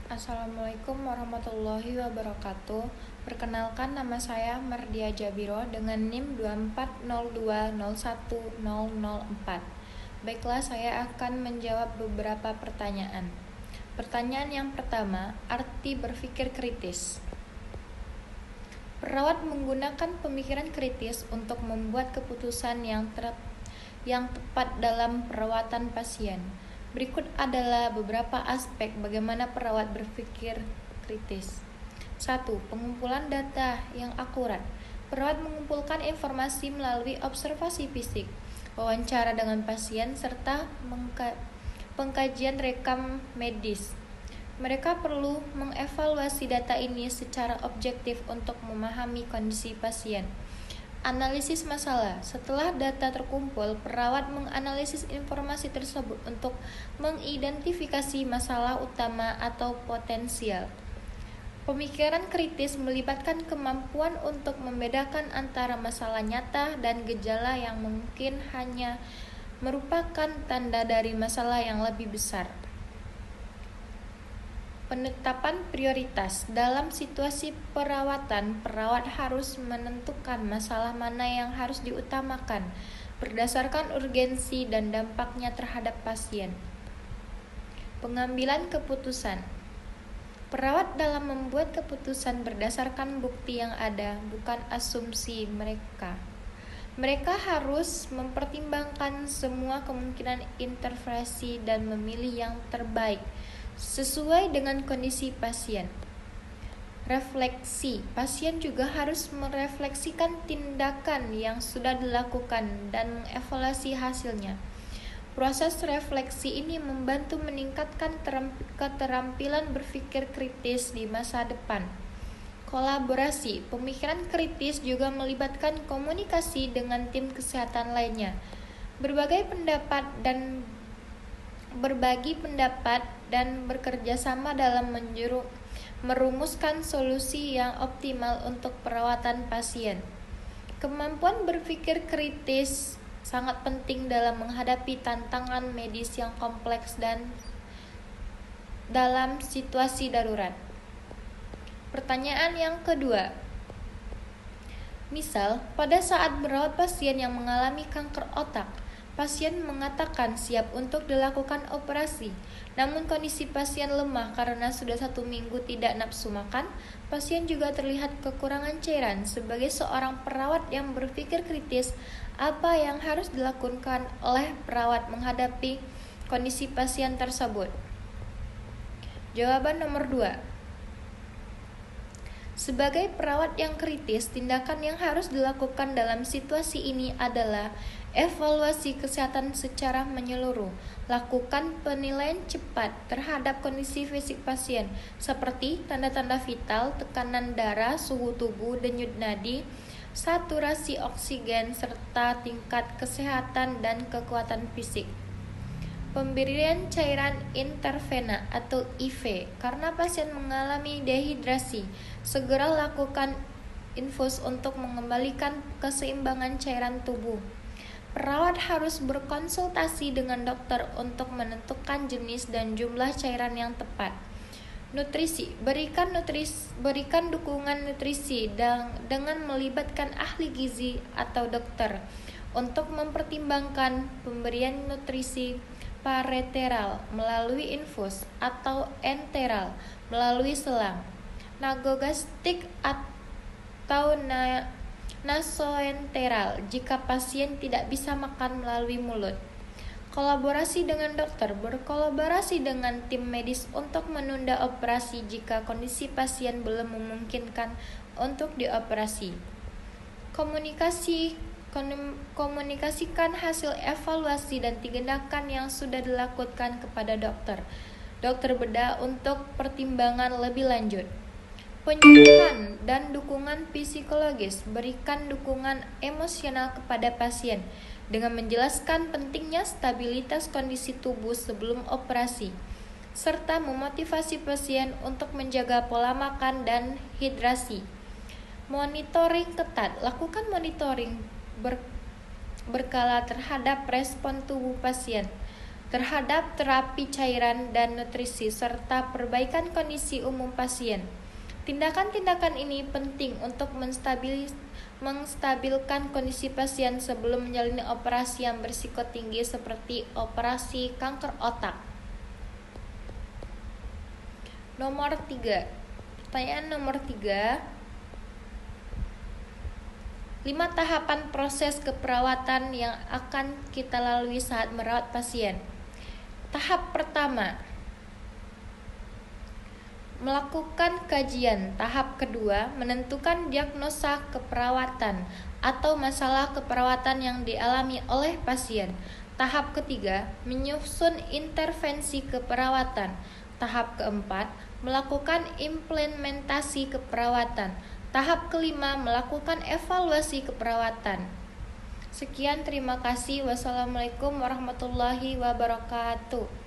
Assalamualaikum warahmatullahi wabarakatuh. Perkenalkan, nama saya Mardia Jabiro dengan NIM 2402010004. Baiklah, saya akan menjawab beberapa pertanyaan. Pertanyaan yang pertama, arti berpikir kritis. Perawat menggunakan pemikiran kritis untuk membuat keputusan yang tepat dalam perawatan pasien. Berikut adalah beberapa aspek bagaimana perawat berpikir kritis. 1. Pengumpulan data yang akurat. Perawat mengumpulkan informasi melalui observasi fisik, wawancara dengan pasien, serta pengkajian rekam medis. Mereka perlu mengevaluasi data ini secara objektif untuk memahami kondisi pasien. Analisis masalah. Setelah data terkumpul, perawat menganalisis informasi tersebut untuk mengidentifikasi masalah utama atau potensial. Pemikiran kritis melibatkan kemampuan untuk membedakan antara masalah nyata dan gejala yang mungkin hanya merupakan tanda dari masalah yang lebih besar. Penetapan prioritas. Dalam situasi perawatan, perawat harus menentukan masalah mana yang harus diutamakan berdasarkan urgensi dan dampaknya terhadap pasien. Pengambilan keputusan. Perawat dalam membuat keputusan berdasarkan bukti yang ada, bukan asumsi mereka. Mereka harus mempertimbangkan semua kemungkinan intervensi dan memilih yang terbaik sesuai dengan kondisi pasien. Refleksi. Pasien juga harus merefleksikan tindakan yang sudah dilakukan dan mengevaluasi hasilnya. Proses refleksi ini membantu meningkatkan keterampilan berpikir kritis di masa depan. Kolaborasi. Pemikiran kritis juga melibatkan komunikasi dengan tim kesehatan lainnya. Berbagi pendapat dan bekerja sama dalam merumuskan solusi yang optimal untuk perawatan pasien. Kemampuan berpikir kritis sangat penting dalam menghadapi tantangan medis yang kompleks dan dalam situasi darurat. Pertanyaan yang kedua. Misal, pada saat merawat pasien yang mengalami kanker otak, pasien mengatakan siap untuk dilakukan operasi, namun kondisi pasien lemah karena sudah 1 minggu tidak nafsu makan. Pasien juga terlihat kekurangan cairan. Sebagai seorang perawat yang berpikir kritis, apa yang harus dilakukan oleh perawat menghadapi kondisi pasien tersebut? Jawaban nomor 2. Sebagai perawat yang kritis, tindakan yang harus dilakukan dalam situasi ini adalah evaluasi kesehatan secara menyeluruh. Lakukan penilaian cepat terhadap kondisi fisik pasien, seperti tanda-tanda vital, tekanan darah, suhu tubuh, denyut nadi, saturasi oksigen, serta tingkat kesehatan dan kekuatan fisik. Pemberian cairan intravena atau IV. Karena pasien mengalami dehidrasi, segera lakukan infus untuk mengembalikan keseimbangan cairan tubuh. Perawat harus berkonsultasi dengan dokter untuk menentukan jenis dan jumlah cairan yang tepat. Nutrisi. Berikan dukungan nutrisi dengan melibatkan ahli gizi atau dokter untuk mempertimbangkan pemberian nutrisi parenteral melalui infus atau enteral melalui selang, nasogastric atau nasoenteral jika pasien tidak bisa makan melalui mulut. Kolaborasi dengan dokter. Berkolaborasi dengan tim medis untuk menunda operasi jika kondisi pasien belum memungkinkan untuk dioperasi. Komunikasikan hasil evaluasi dan tindakan yang sudah dilakukan kepada dokter bedah untuk pertimbangan lebih lanjut. Penyuluhan dan dukungan psikologis. Berikan dukungan emosional kepada pasien dengan menjelaskan pentingnya stabilitas kondisi tubuh sebelum operasi, serta memotivasi pasien untuk menjaga pola makan dan hidrasi. Monitoring ketat. Lakukan monitoring berkala terhadap respon tubuh pasien. terhadap terapi cairan dan nutrisi serta perbaikan kondisi umum pasien. Tindakan-tindakan ini penting untuk menstabilkan kondisi pasien sebelum menjalani operasi yang berisiko tinggi seperti operasi kanker otak. Nomor 3. Pertanyaan nomor 3. 5 tahapan proses keperawatan yang akan kita lalui saat merawat pasien. Tahap pertama, melakukan kajian. Tahap kedua, menentukan diagnosa keperawatan atau masalah keperawatan yang dialami oleh pasien. Tahap ketiga, menyusun intervensi keperawatan. Tahap keempat, melakukan implementasi keperawatan. Tahap kelima, melakukan evaluasi keperawatan. Sekian, terima kasih. Wassalamualaikum warahmatullahi wabarakatuh.